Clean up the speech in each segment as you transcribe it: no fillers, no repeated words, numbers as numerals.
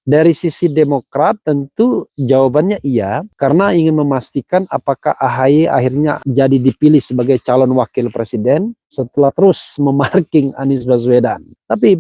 Dari sisi Demokrat tentu jawabannya iya, karena ingin memastikan apakah AHY akhirnya jadi dipilih sebagai calon wakil presiden setelah terus memarking Anies Baswedan. Tapi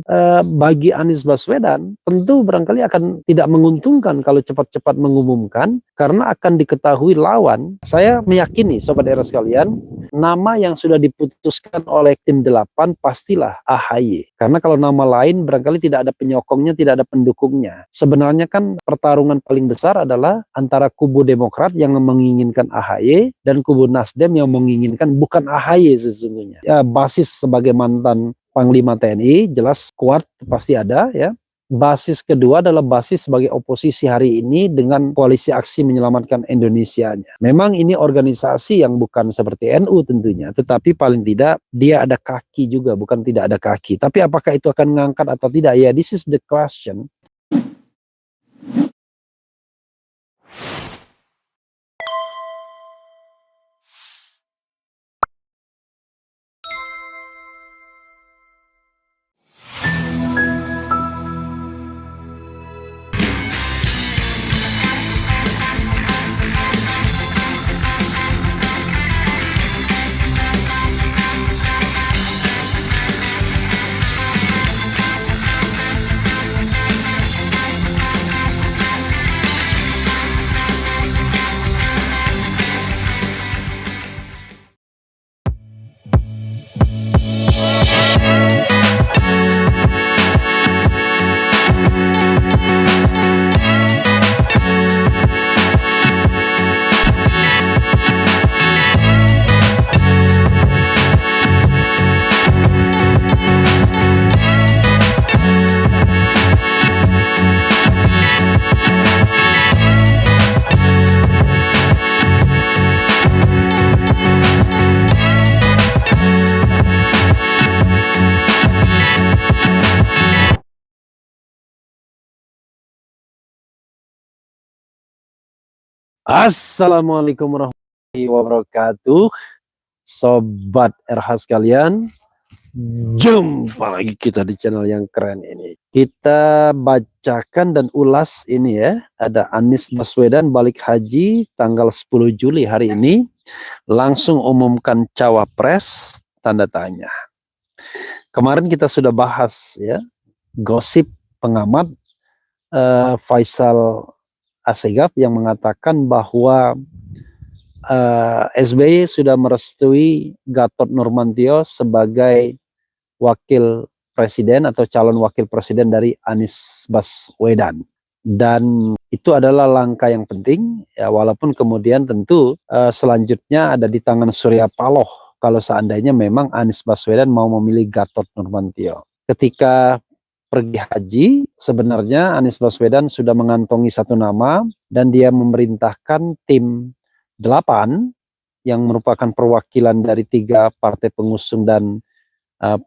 bagi Anies Baswedan tentu barangkali akan tidak menguntungkan kalau cepat-cepat mengumumkan, karena akan diketahui lawan. Saya meyakini sobat era sekalian, nama yang sudah diputuskan oleh tim 8 pastilah AHY. Karena kalau nama lain barangkali tidak ada penyokongnya, tidak ada pendukungnya. Sebenarnya kan pertarungan paling besar adalah antara kubu Demokrat yang menginginkan AHY dan kubu Nasdem yang menginginkan bukan AHY sesungguhnya. Ya, basis sebagai mantan Panglima TNI jelas kuat pasti ada ya. Basis kedua adalah basis sebagai oposisi hari ini dengan koalisi aksi menyelamatkan Indonesianya. Memang ini organisasi yang bukan seperti NU tentunya, tetapi paling tidak dia ada kaki juga, bukan tidak ada kaki. Tapi apakah itu akan mengangkat atau tidak? Ya, this is the question. Assalamualaikum warahmatullahi wabarakatuh, sobat RH sekalian. Jumpa lagi kita di channel yang keren ini. Kita bacakan dan ulas ini ya. Ada Anies Baswedan balik haji tanggal 10 Juli hari ini. Langsung umumkan cawapres, tanda tanya. Kemarin kita sudah bahas ya, gosip pengamat Faisal Assegaf yang mengatakan bahwa SBY sudah merestui Gatot Nurmantio sebagai wakil presiden atau calon wakil presiden dari Anies Baswedan, dan itu adalah langkah yang penting ya, walaupun kemudian tentu selanjutnya ada di tangan Surya Paloh kalau seandainya memang Anies Baswedan mau memilih Gatot Nurmantio. Ketika pergi haji, sebenarnya Anies Baswedan sudah mengantongi satu nama dan dia memerintahkan tim 8 yang merupakan perwakilan dari 3 partai pengusung dan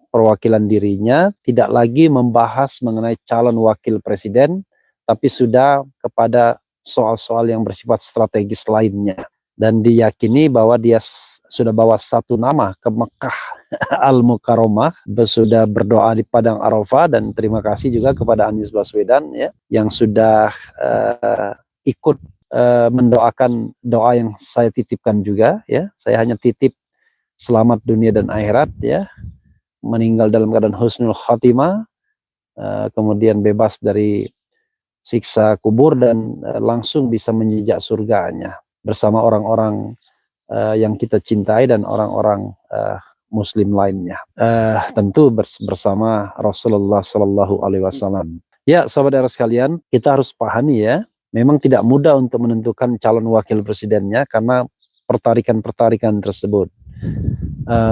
perwakilan dirinya tidak lagi membahas mengenai calon wakil presiden, tapi sudah kepada soal-soal yang bersifat strategis lainnya. Dan diyakini bahwa dia sudah bawa satu nama ke Mekah Al-Mukarramah, sudah berdoa di Padang Arafah, dan terima kasih juga kepada Anies Baswedan ya, yang sudah ikut mendoakan doa yang saya titipkan juga ya. Saya hanya titip selamat dunia dan akhirat ya, meninggal dalam keadaan husnul khatimah, kemudian bebas dari siksa kubur dan langsung bisa menjejak surganya bersama orang-orang yang kita cintai dan orang-orang muslim lainnya, tentu bersama Rasulullah Shallallahu Alaihi Wasallam. Ya, sahabat era sekalian, kita harus pahami ya, memang tidak mudah untuk menentukan calon wakil presidennya karena pertarikan-pertarikan tersebut,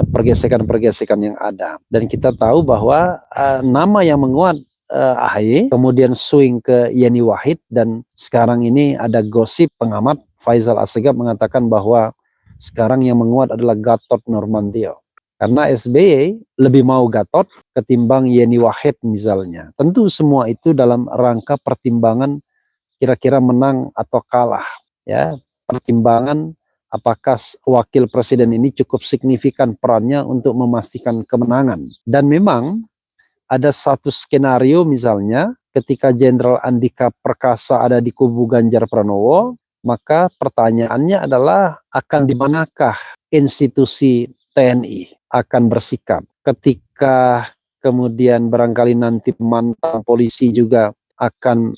pergesekan-pergesekan yang ada. Dan kita tahu bahwa nama yang menguat AHY, kemudian swing ke Yeni Wahid, dan sekarang ini ada gosip pengamat Faisal Assegaf mengatakan bahwa sekarang yang menguat adalah Gatot Nurmantio. Karena SBY lebih mau Gatot ketimbang Yeni Wahid misalnya. Tentu semua itu dalam rangka pertimbangan kira-kira menang atau kalah ya, pertimbangan apakah wakil presiden ini cukup signifikan perannya untuk memastikan kemenangan. Dan memang ada satu skenario misalnya ketika Jenderal Andika Perkasa ada di kubu Ganjar Pranowo, maka pertanyaannya adalah akan di manakah institusi TNI akan bersikap ketika kemudian barangkali nanti mantan polisi juga akan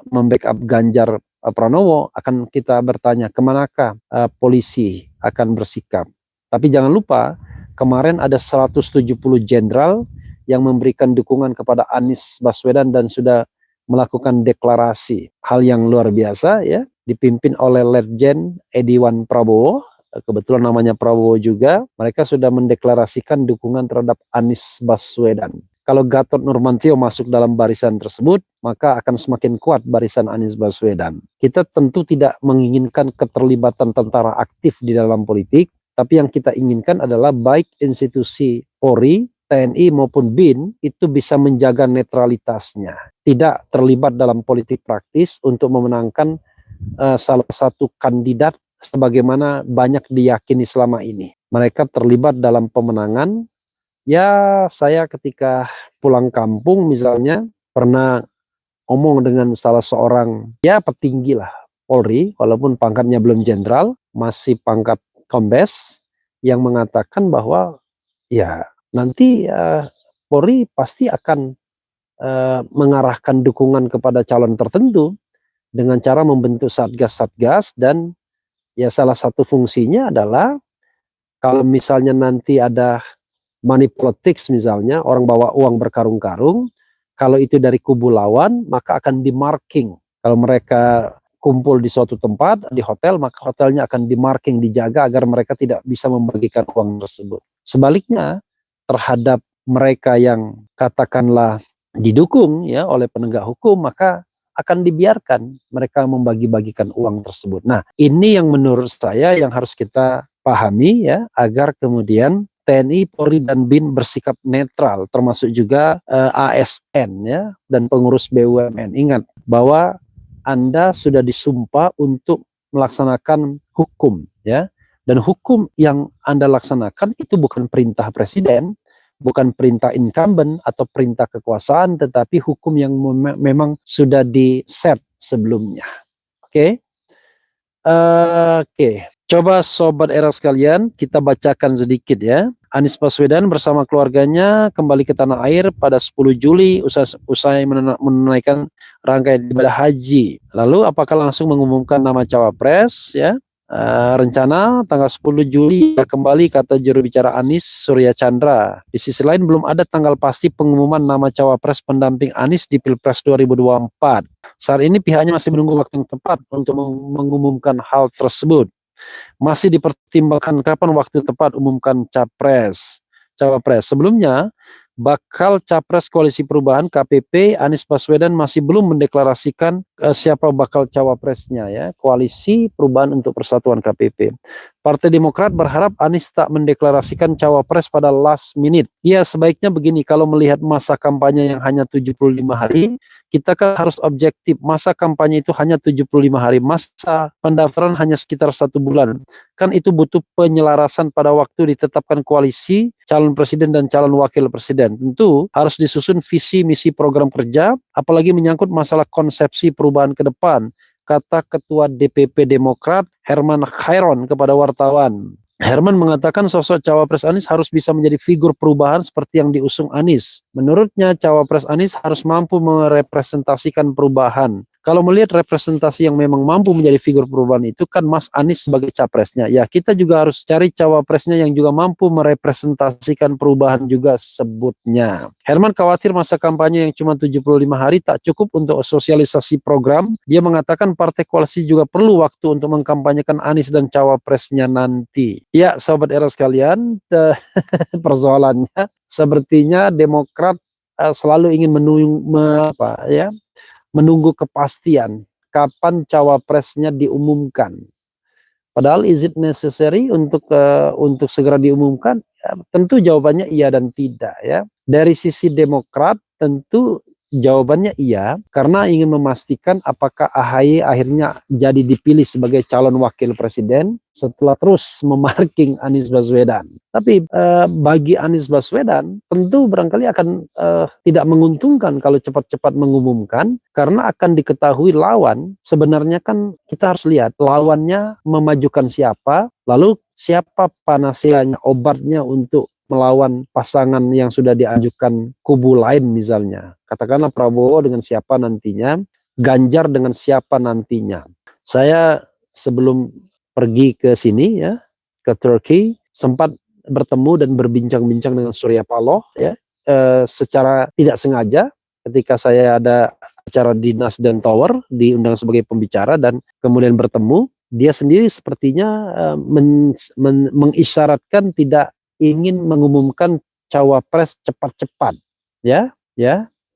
membackup Ganjar Pranowo, akan kita bertanya kemanakah polisi akan bersikap. Tapi jangan lupa kemarin ada 170 jenderal yang memberikan dukungan kepada Anies Baswedan dan sudah melakukan deklarasi. Hal yang luar biasa ya, dipimpin oleh Letjen Ediwan Prabowo, kebetulan namanya Prabowo juga, mereka sudah mendeklarasikan dukungan terhadap Anies Baswedan. Kalau Gatot Nurmantio masuk dalam barisan tersebut, maka akan semakin kuat barisan Anies Baswedan. Kita tentu tidak menginginkan keterlibatan tentara aktif di dalam politik, tapi yang kita inginkan adalah baik institusi Polri, TNI maupun BIN itu bisa menjaga netralitasnya, tidak terlibat dalam politik praktis untuk memenangkan salah satu kandidat sebagaimana banyak diyakini selama ini. Mereka terlibat dalam pemenangan. Ya, saya ketika pulang kampung misalnya pernah ngomong dengan salah seorang ya petinggi lah Polri, walaupun pangkatnya belum jenderal, masih pangkat kombes, yang mengatakan bahwa ya nanti Polri pasti akan mengarahkan dukungan kepada calon tertentu dengan cara membentuk satgas-satgas, dan ya salah satu fungsinya adalah kalau misalnya nanti ada money politics misalnya, orang bawa uang berkarung-karung, kalau itu dari kubu lawan maka akan di-marking. Kalau mereka kumpul di suatu tempat, di hotel, maka hotelnya akan di-marking, dijaga agar mereka tidak bisa membagikan uang tersebut. Sebaliknya, terhadap mereka yang katakanlah didukung ya oleh penegak hukum, maka akan dibiarkan mereka membagi-bagikan uang tersebut. Nah, ini yang menurut saya yang harus kita pahami ya, agar kemudian TNI, Polri, dan BIN bersikap netral, termasuk juga ASN ya, dan pengurus BUMN. Ingat bahwa Anda sudah disumpah untuk melaksanakan hukum ya, dan hukum yang Anda laksanakan itu bukan perintah presiden, bukan perintah incumbent atau perintah kekuasaan, tetapi hukum yang memang sudah di-set sebelumnya. Oke. Coba Sobat Era sekalian, kita bacakan sedikit ya. Anies Baswedan bersama keluarganya kembali ke tanah air pada 10 Juli usai menunaikan rangkaian ibadah haji. Lalu apakah langsung mengumumkan nama cawapres ya? Rencana tanggal 10 Juli kembali, kata juru bicara Anies Surya Chandra. Di sisi lain belum ada tanggal pasti pengumuman nama cawapres pendamping Anies di Pilpres 2024. Saat ini pihaknya masih menunggu waktu yang tepat untuk mengumumkan hal tersebut. Masih dipertimbangkan kapan waktu tepat umumkan cawapres. Sebelumnya, bakal capres Koalisi Perubahan KPP Anies Baswedan masih belum mendeklarasikan siapa bakal cawapresnya ya, Koalisi Perubahan untuk Persatuan KPP. Partai Demokrat berharap Anies tak mendeklarasikan cawapres pada last minute. Ya, sebaiknya begini, kalau melihat masa kampanye yang hanya 75 hari, kita kan harus objektif. Masa kampanye itu hanya 75 hari, masa pendaftaran hanya sekitar 1 bulan. Kan itu butuh penyelarasan pada waktu ditetapkan koalisi, calon presiden dan calon wakil presiden. Tentu harus disusun visi misi program kerja, apalagi menyangkut masalah konsepsi perubahan ke depan, kata Ketua DPP Demokrat Herman Khairon kepada wartawan. Herman mengatakan sosok cawapres Anies harus bisa menjadi figur perubahan seperti yang diusung Anies. Menurutnya cawapres Anies harus mampu merepresentasikan perubahan. Kalau melihat representasi yang memang mampu menjadi figur perubahan itu kan Mas Anies sebagai capresnya. Ya, kita juga harus cari cawapresnya yang juga mampu merepresentasikan perubahan juga sebutnya. Herman khawatir masa kampanye yang cuma 75 hari tak cukup untuk sosialisasi program. Dia mengatakan partai koalisi juga perlu waktu untuk mengkampanyekan Anies dan cawapresnya nanti. Ya, Sobat Era sekalian, persoalannya sepertinya Demokrat selalu ingin menunggu kepastian kapan cawapresnya diumumkan. Padahal is it necessary untuk segera diumumkan? Ya, tentu jawabannya iya dan tidak ya. Dari sisi Demokrat tentu jawabannya iya, karena ingin memastikan apakah AHY akhirnya jadi dipilih sebagai calon wakil presiden setelah terus memarking Anies Baswedan. Tapi bagi Anies Baswedan tentu barangkali akan tidak menguntungkan kalau cepat-cepat mengumumkan, karena akan diketahui lawan. Sebenarnya kan kita harus lihat lawannya memajukan siapa, lalu siapa panacea-nya, obatnya untuk melawan pasangan yang sudah diajukan kubu lain misalnya. Katakanlah Prabowo dengan siapa nantinya, Ganjar dengan siapa nantinya. Saya sebelum pergi ke sini ya, ke Turki, sempat bertemu dan berbincang-bincang dengan Surya Paloh ya, secara tidak sengaja ketika saya ada acara di Nasdem Tower, diundang sebagai pembicara dan kemudian bertemu. Dia sendiri sepertinya mengisyaratkan tidak ingin mengumumkan cawapres cepat-cepat, ya,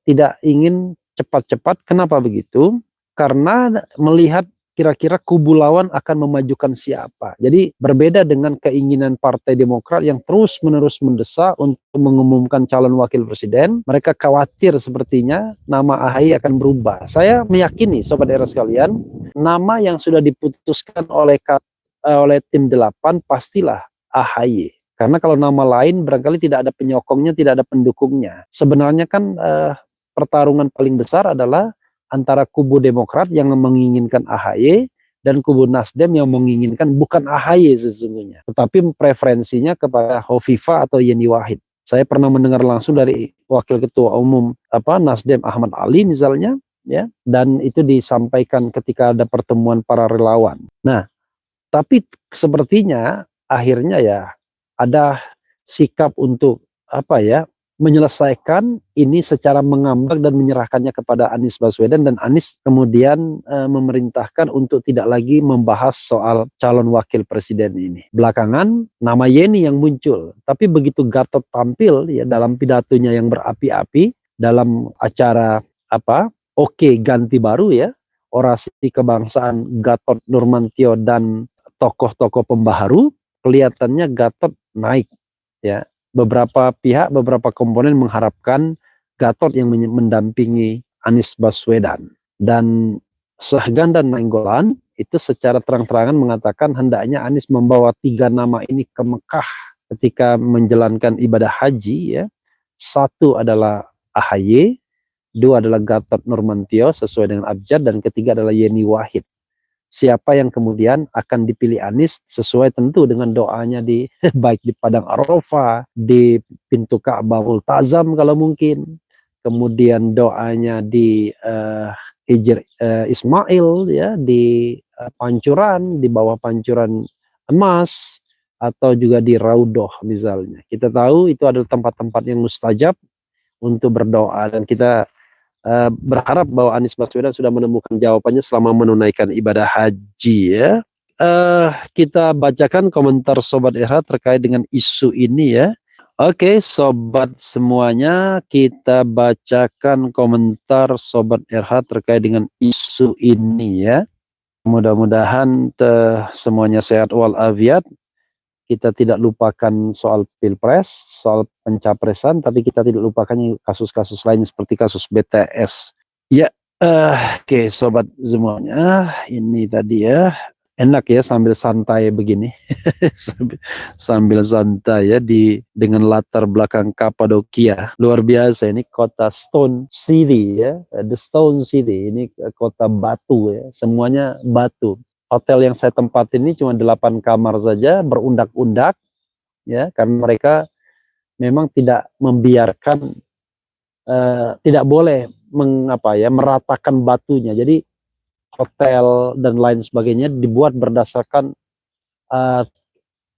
tidak ingin cepat-cepat. Kenapa begitu? Karena melihat kira-kira kubu lawan akan memajukan siapa. Jadi berbeda dengan keinginan Partai Demokrat yang terus-menerus mendesak untuk mengumumkan calon wakil presiden. Mereka khawatir sepertinya nama AHY akan berubah. Saya meyakini, Sobat Era sekalian, nama yang sudah diputuskan oleh tim 8 pastilah AHY. Karena kalau nama lain barangkali tidak ada penyokongnya, tidak ada pendukungnya. Sebenarnya kan pertarungan paling besar adalah antara kubu Demokrat yang menginginkan AHY dan kubu Nasdem yang menginginkan bukan AHY sesungguhnya, tetapi preferensinya kepada Hovifah atau Yeni Wahid. Saya pernah mendengar langsung dari Wakil Ketua Umum Nasdem Ahmad Ali misalnya, ya, dan itu disampaikan ketika ada pertemuan para relawan. Nah, tapi sepertinya akhirnya ya ada sikap untuk menyelesaikan ini secara mengambang dan menyerahkannya kepada Anies Baswedan, dan Anies kemudian memerintahkan untuk tidak lagi membahas soal calon wakil presiden ini. Belakangan nama Yeni yang muncul, tapi begitu Gatot tampil ya dalam pidatonya yang berapi-api dalam acara Oke Ganti Baru ya, orasi kebangsaan Gatot Nurmantio dan tokoh-tokoh pembaharu, kelihatannya Gatot naik ya. Beberapa pihak, beberapa komponen mengharapkan Gatot yang mendampingi Anies Baswedan. Dan Sahgan dan Nainggolan itu secara terang-terangan mengatakan hendaknya Anies membawa 3 nama ini ke Mekah ketika menjalankan ibadah haji ya. 1 adalah AHY, 2 adalah Gatot Nurmantio sesuai dengan abjad, dan ketiga adalah Yeni Wahid. Siapa yang kemudian akan dipilih Anies sesuai tentu dengan doanya di baik di Padang Arafah, di pintu Ka'bah Multazam kalau mungkin, kemudian doanya di Hijr Ismail ya, di Pancuran, di bawah Pancuran Emas, atau juga di Raudhoh misalnya. Kita tahu itu adalah tempat-tempat yang mustajab untuk berdoa, dan kita berharap bahwa Anies Baswedan sudah menemukan jawabannya selama menunaikan ibadah haji ya. Kita bacakan komentar Sobat Era terkait dengan isu ini ya. Oke, sobat semuanya, kita bacakan komentar Sobat Era terkait dengan isu ini ya. Mudah-mudahan semuanya sehat walafiat. Kita tidak lupakan soal pilpres, soal pencapresan, tapi kita tidak lupakan kasus-kasus lain seperti kasus BTS. Ya, oke sobat semuanya, ini tadi ya, enak ya sambil santai begini, sambil santai ya dengan latar belakang Kapadokia. Luar biasa, ini kota Stone City ya, the Stone City, ini kota batu ya, semuanya batu. Hotel yang saya tempatin ini cuma 8 kamar saja, berundak-undak ya, karena mereka memang tidak membiarkan, tidak boleh meratakan batunya. Jadi hotel dan lain sebagainya dibuat berdasarkan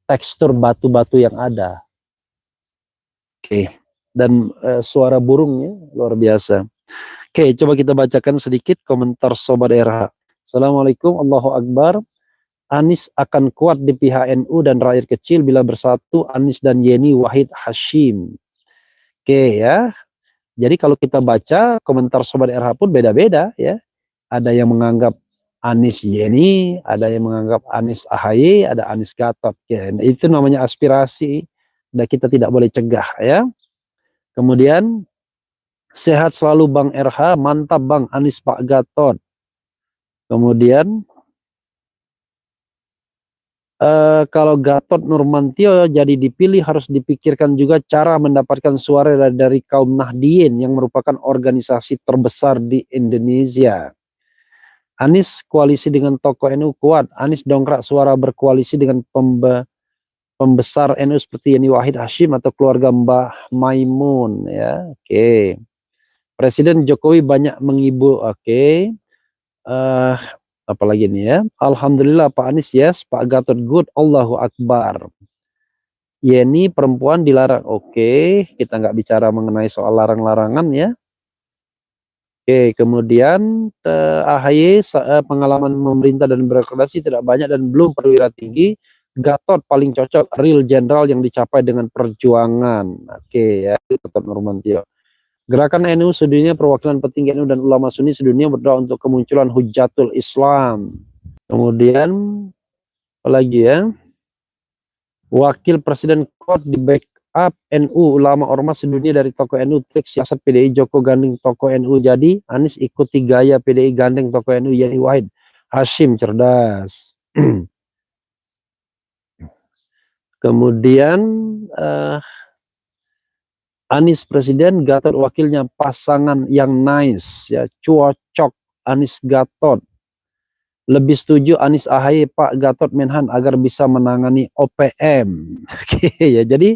tekstur batu-batu yang ada. Oke. Dan suara burungnya luar biasa. Oke, coba kita bacakan sedikit komentar Sobat Era. Assalamualaikum, Allahu Akbar. Anies akan kuat di pihak NU dan rakyat kecil bila bersatu Anies dan Yeni Wahid Hashim. Oke ya. Jadi kalau kita baca komentar Sobat RH pun beda-beda ya. Ada yang menganggap Anies Yeni, ada yang menganggap Anies AHY, ada Anies Gatot. Ya. Itu namanya aspirasi dan kita tidak boleh cegah ya. Kemudian Sehat selalu Bang RH, mantap Bang Anies Pak Gatot. Kemudian kalau Gatot Nurmantio jadi dipilih harus dipikirkan juga cara mendapatkan suara dari kaum Nahdien yang merupakan organisasi terbesar di Indonesia. Anies koalisi dengan tokoh NU kuat. Anies dongkrak suara berkoalisi dengan pembesar NU seperti Yeni Wahid Hashim atau keluarga Mbah Maimun ya. Oke. Presiden Jokowi banyak menghibur. Oke. Apalagi nih ya. Alhamdulillah Pak Anies yes, Pak Gatot good, Allahu Akbar. Yeni perempuan dilarang. Oke, kita nggak bicara mengenai soal larang-larangan ya. Oke, kemudian AHY pengalaman memerintah dan berkoordinasi tidak banyak dan belum perwira tinggi. Gatot paling cocok, real general yang dicapai dengan perjuangan. Oke ya, Gatot Nurmantio. Gerakan NU sedunia, perwakilan petinggi NU dan ulama Sunni sedunia berdoa untuk kemunculan Hujatul Islam. Kemudian apalagi ya? Wakil Presiden kuat di backup NU, ulama ormas sedunia dari tokoh NU, trik siasat PDI Joko gandeng tokoh NU, jadi Anies ikuti gaya PDI gandeng tokoh NU Yeni Wahid Hashim, cerdas. Kemudian Anies Presiden, Gatot wakilnya, pasangan yang nice ya, cocok Anies Gatot. Lebih setuju Anies AHY Pak Gatot Menhan agar bisa menangani OPM. Oke ya, jadi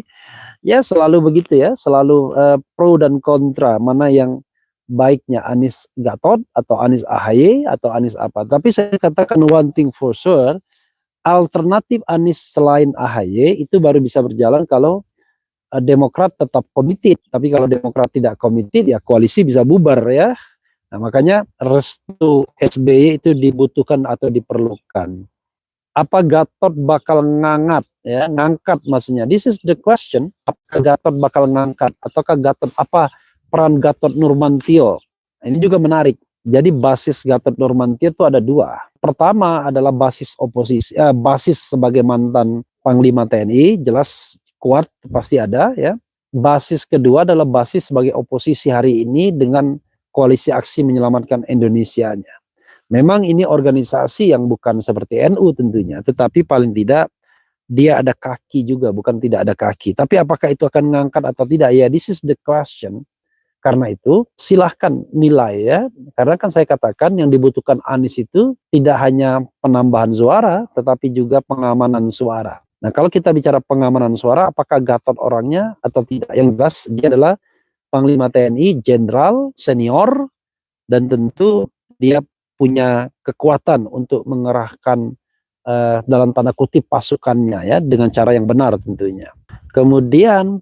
ya selalu begitu ya, selalu pro dan kontra, mana yang baiknya Anies Gatot atau Anies AHY atau Anies apa. Tapi saya katakan one thing for sure, alternatif Anies selain AHY itu baru bisa berjalan kalau Demokrat tetap komited. Tapi kalau Demokrat tidak komited ya koalisi bisa bubar ya. Nah, makanya restu SBY itu dibutuhkan atau diperlukan. Apa Gatot bakal ngangkat maksudnya? This is the question. Apakah Gatot bakal ngangkat? Ataukah Gatot, apa peran Gatot Nurmantio? Ini juga menarik. Jadi basis Gatot Nurmantio itu ada dua. Pertama adalah basis oposisi, basis sebagai mantan Panglima TNI, jelas kuat pasti ada ya. Basis kedua adalah basis sebagai oposisi hari ini dengan Koalisi Aksi Menyelamatkan Indonesianya. Memang ini organisasi yang bukan seperti NU tentunya, tetapi paling tidak dia ada kaki juga, bukan tidak ada kaki. Tapi apakah itu akan mengangkat atau tidak? Ya, this is the question. Karena itu silahkan nilai ya. Karena kan saya katakan yang dibutuhkan Anies itu tidak hanya penambahan suara, tetapi juga pengamanan suara. Nah, kalau kita bicara pengamanan suara, apakah Gatot orangnya atau tidak? Yang jelas dia adalah Panglima TNI, jenderal, senior, dan tentu dia punya kekuatan untuk mengerahkan dalam tanda kutip pasukannya ya, dengan cara yang benar tentunya. Kemudian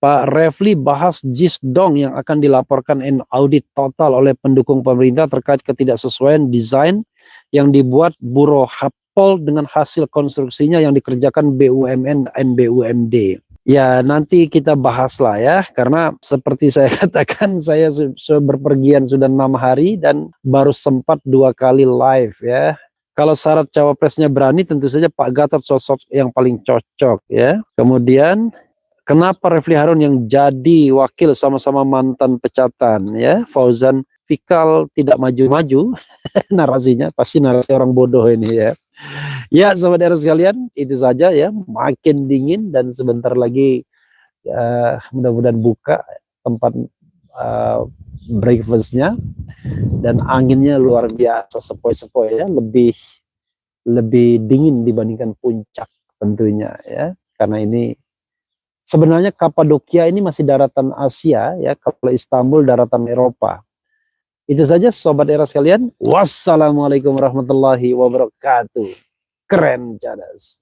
Pak Refli bahas Jisdong yang akan dilaporkan audit total oleh pendukung pemerintah terkait ketidaksesuaian desain yang dibuat Buro Hapol dengan hasil konstruksinya yang dikerjakan BUMN dan BUMD. Ya nanti kita bahas lah ya, karena seperti saya katakan saya berpergian sudah 6 hari dan baru sempat 2 kali live ya. Kalau syarat cawapresnya berani, tentu saja Pak Gatot sosok yang paling cocok ya. Kemudian kenapa Refli Harun yang jadi wakil sama-sama mantan pecatan ya, Fauzan Fikal tidak maju-maju. Narasinya pasti narasi orang bodoh ini ya. Ya sobat era sekalian, itu saja ya, makin dingin dan sebentar lagi mudah-mudahan buka tempat breakfastnya, dan anginnya luar biasa sepoi-sepoi ya, lebih dingin dibandingkan puncak tentunya ya, karena ini sebenarnya Kapadokia ini masih daratan Asia ya, kalau Istanbul daratan Eropa. Itu saja sobat era sekalian, wassalamualaikum warahmatullahi wabarakatuh. Keren, cadas.